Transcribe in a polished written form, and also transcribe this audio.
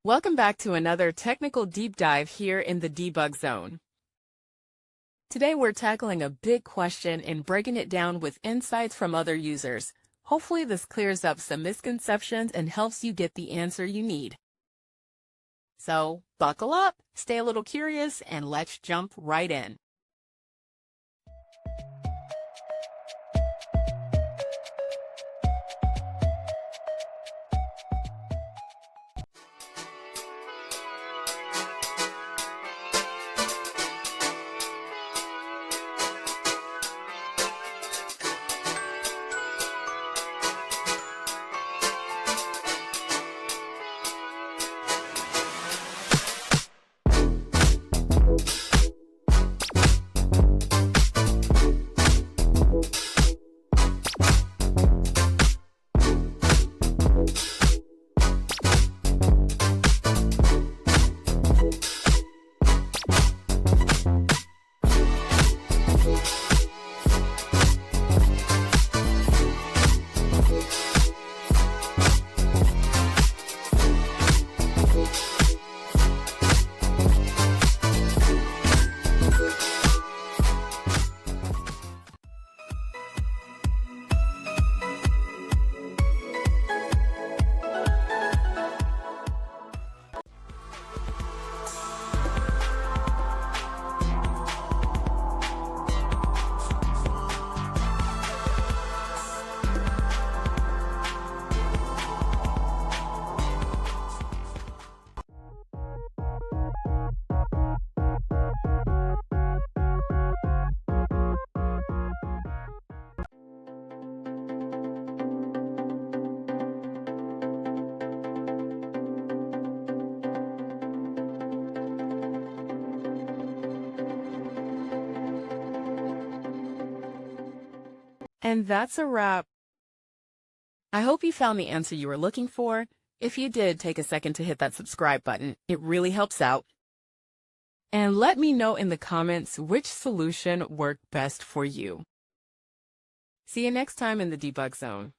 Welcome back to another technical deep dive here in the debug zone. Today we're tackling a big question and breaking it down with insights from other users. Hopefully this clears up some misconceptions and helps you get the answer you need. So buckle up, stay a little curious, and let's jump right in. And that's a wrap. I hope you found the answer you were looking for. If you did, take a second to hit that subscribe button. It really helps out. And let me know in the comments which solution worked best for you. See you next time in the debug zone.